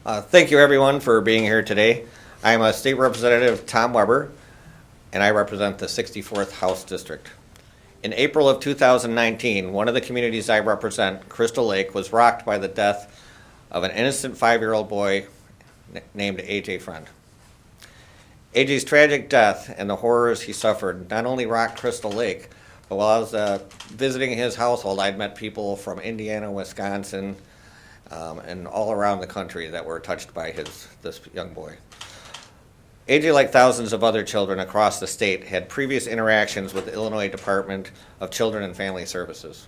Thank you everyone for being here today. I'm a State Representative Tom Weber, and I represent the 64th House District. In April of 2019, one of the communities I represent, Crystal Lake, was rocked by the death of an innocent 5-year-old boy named A.J. Friend. A.J.'s tragic death and the horrors he suffered not only rocked Crystal Lake, but while I was visiting his household, I'd met people from Indiana, Wisconsin, and all around the country that were touched by this young boy. A.J., like thousands of other children across the state, had previous interactions with the Illinois Department of Children and Family Services.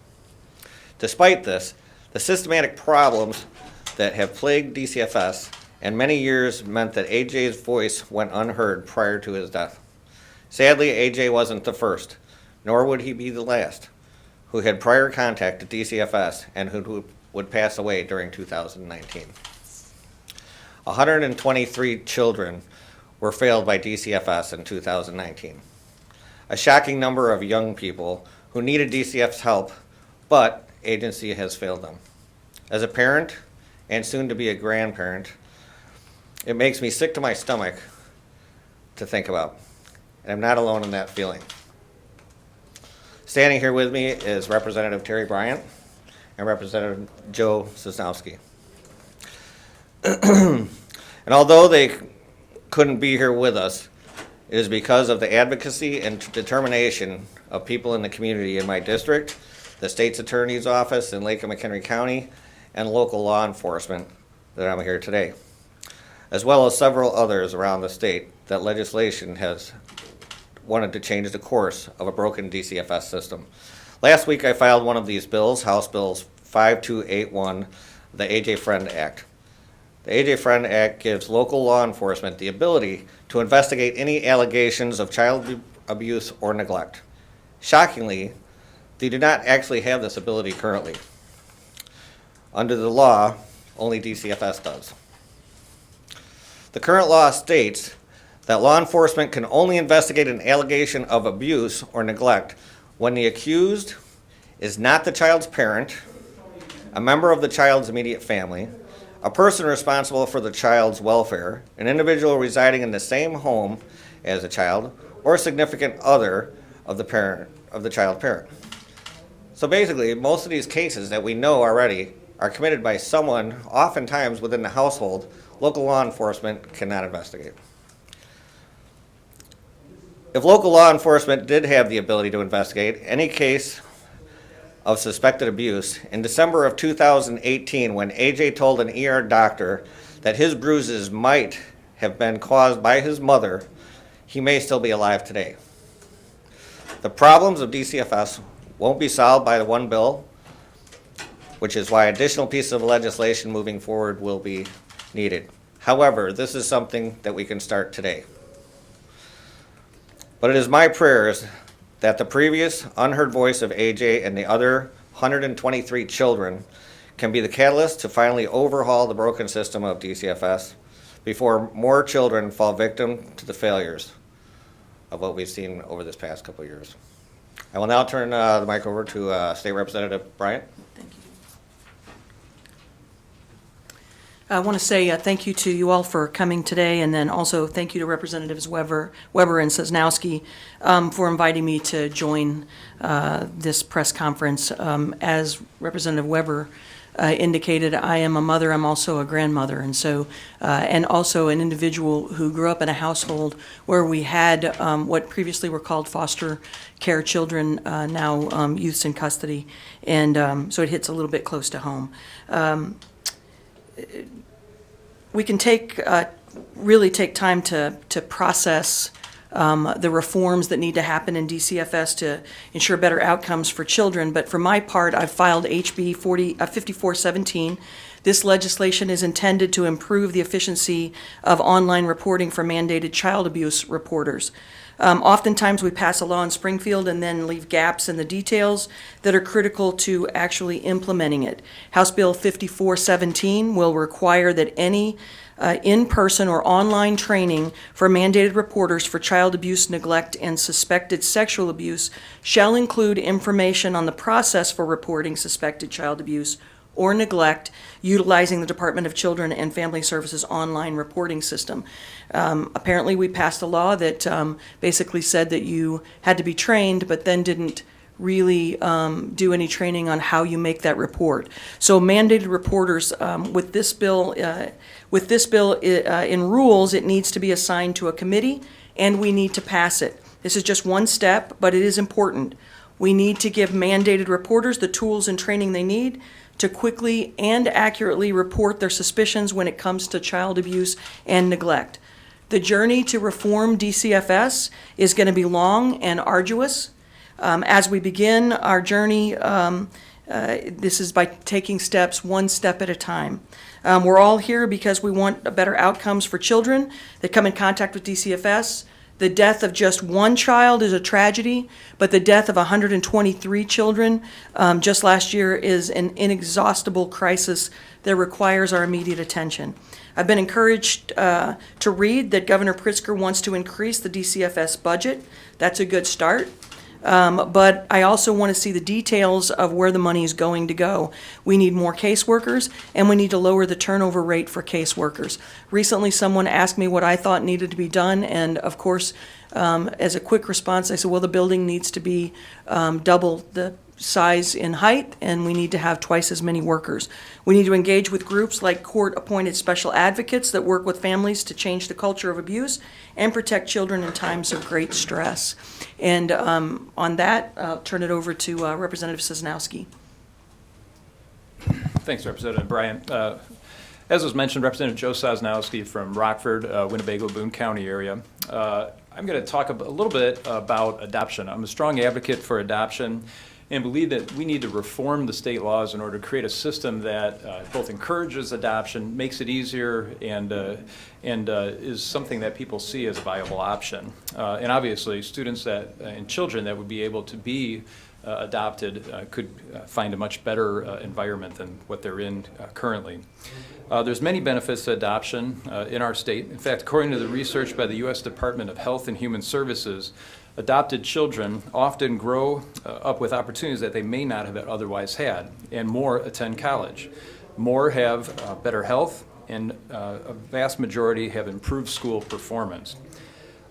Despite this, the systematic problems that have plagued DCFS and many years meant that A.J.'s voice went unheard prior to his death. Sadly, A.J. wasn't the first, nor would he be the last, who had prior contact to DCFS and who would pass away during 2019. 123 children were failed by DCFS in 2019. A shocking number of young people who needed DCF's help, but agency has failed them. As a parent, and soon to be a grandparent, it makes me sick to my stomach to think about. And I'm not alone in that feeling. Standing here with me is Representative Terri Bryant and Representative Joe Sosnowski. And although they couldn't be here with us, it is because of the advocacy and determination of people in the community in my district, the state's attorney's office in Lake and McHenry County, and local law enforcement that I'm here today, as well as several others around the state that legislation has wanted to change the course of a broken DCFS system. Last week I filed one of these bills, House Bills 5281, the A.J. Friend Act. The A.J. Friend Act gives local law enforcement the ability to investigate any allegations of child abuse or neglect. Shockingly, they do not actually have this ability currently. Under the law, only DCFS does. The current law states that law enforcement can only investigate an allegation of abuse or neglect when the accused is not the child's parent, a member of the child's immediate family, a person responsible for the child's welfare, an individual residing in the same home as a child, or a significant other of the child parent. So basically, most of these cases that we know already are committed by someone, oftentimes within the household, local law enforcement cannot investigate. If local law enforcement did have the ability to investigate any case of suspected abuse, in December of 2018, when A.J. told an ER doctor that his bruises might have been caused by his mother, he may still be alive today. The problems of DCFS won't be solved by the one bill, which is why additional pieces of legislation moving forward will be needed. However, this is something that we can start today. But it is my prayers that the previous unheard voice of A.J. and the other 123 children can be the catalyst to finally overhaul the broken system of DCFS before more children fall victim to the failures of what we've seen over this past couple of years. I will now turn the mic over to State Representative Bryant. Thank you. I want to say thank you to you all for coming today, and then also thank you to Representatives Weber and Sosnowski for inviting me to join this press conference. As Representative Weber indicated, I am a mother. I'm also a grandmother, and so and also an individual who grew up in a household where we had what previously were called foster care children, now youths in custody, and so it hits a little bit close to home. We can really take time to process the reforms that need to happen in DCFS to ensure better outcomes for children. But for my part, I've filed HB 5417. This legislation is intended to improve the efficiency of online reporting for mandated child abuse reporters. Oftentimes we pass a law in Springfield and then leave gaps in the details that are critical to actually implementing it. House Bill 5417 will require that any in-person or online training for mandated reporters for child abuse, neglect, and suspected sexual abuse shall include information on the process for reporting suspected child abuse or neglect utilizing the Department of Children and Family Services online reporting system. Apparently, we passed a law that basically said that you had to be trained, but then didn't really do any training on how you make that report. So mandated reporters, with this bill in rules, it needs to be assigned to a committee, and we need to pass it. This is just one step, but it is important. We need to give mandated reporters the tools and training they need to quickly and accurately report their suspicions when it comes to child abuse and neglect. The journey to reform DCFS is going to be long and arduous. As we begin our journey, this is by taking steps one step at a time. We're all here because we want better outcomes for children that come in contact with DCFS. The death of just one child is a tragedy, but the death of 123 children just last year is an inexhaustible crisis that requires our immediate attention. I've been encouraged to read that Governor Pritzker wants to increase the DCFS budget. That's a good start. But I also want to see the details of where the money is going to go. We need more caseworkers, and we need to lower the turnover rate for caseworkers. Recently, someone asked me what I thought needed to be done, and of course, as a quick response, I said, well, the building needs to be double the size in height, and we need to have twice as many workers. We need to engage with groups like court-appointed special advocates that work with families to change the culture of abuse and protect children in times of great stress. And on that, I'll turn it over to Representative Sosnowski. Thanks, Representative Bryant. As was mentioned, Representative Joe Sosnowski from Rockford, Winnebago, Boone County area. I'm going to talk a little bit about adoption. I'm a strong advocate for adoption and believe that we need to reform the state laws in order to create a system that both encourages adoption, makes it easier, and is something that people see as a viable option. And obviously, students that and children that would be able to be adopted could find a much better environment than what they're in currently. There's many benefits to adoption in our state. In fact, according to the research by the U.S. Department of Health and Human Services, adopted children often grow up with opportunities that they may not have otherwise had, and more attend college. More have better health, and a vast majority have improved school performance.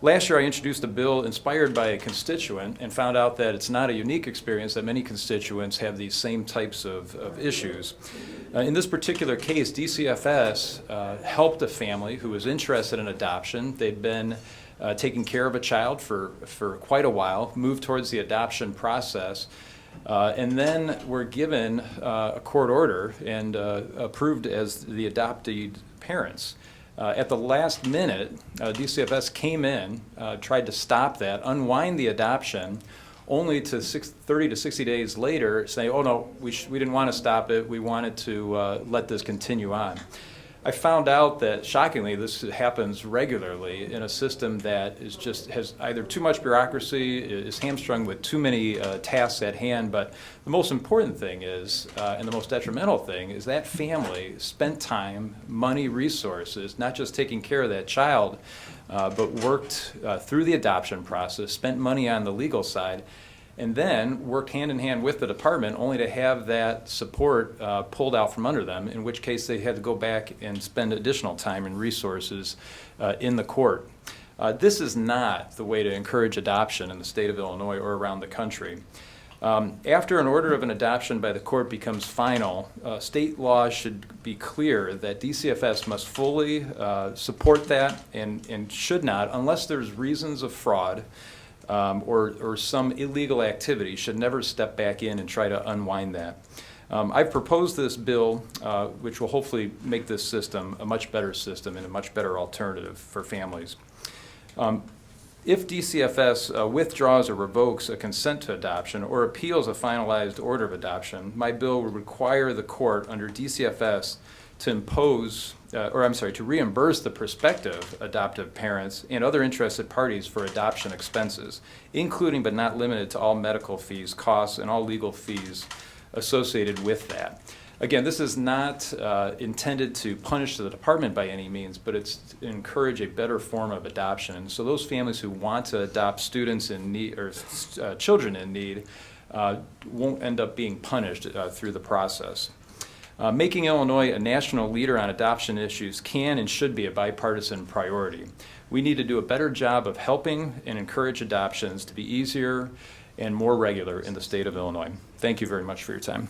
Last year, I introduced a bill inspired by a constituent and found out that it's not a unique experience, that many constituents have these same types of issues. In this particular case, DCFS helped a family who was interested in adoption. They'd been taking care of a child for quite a while, moved towards the adoption process, and then were given a court order and approved as the adopted parents. At the last minute, DCFS came in, tried to stop that, unwind the adoption, only to 30 to 60 days later say, oh no, we didn't want to stop it, we wanted to let this continue on. I found out that, shockingly, this happens regularly in a system that has either too much bureaucracy, is hamstrung with too many tasks at hand, but the most important thing is, and the most detrimental thing, is that family spent time, money, resources, not just taking care of that child, but worked through the adoption process, spent money on the legal side, and then worked hand in hand with the department only to have that support pulled out from under them, in which case they had to go back and spend additional time and resources in the court. This is not the way to encourage adoption in the state of Illinois or around the country. After an order of an adoption by the court becomes final, state law should be clear that DCFS must fully support that and should not, unless there's reasons of fraud, or some illegal activity, should never step back in and try to unwind that. I've proposed this bill, which will hopefully make this system a much better system and a much better alternative for families. If DCFS withdraws or revokes a consent to adoption or appeals a finalized order of adoption, my bill would require the court under DCFS to reimburse the prospective adoptive parents and other interested parties for adoption expenses, including but not limited to all medical fees, costs, and all legal fees associated with that. Again, this is not intended to punish the department by any means, but it's to encourage a better form of adoption. And so those families who want to adopt students in need or children in need won't end up being punished through the process. Making Illinois a national leader on adoption issues can and should be a bipartisan priority. We need to do a better job of helping and encourage adoptions to be easier and more regular in the state of Illinois. Thank you very much for your time.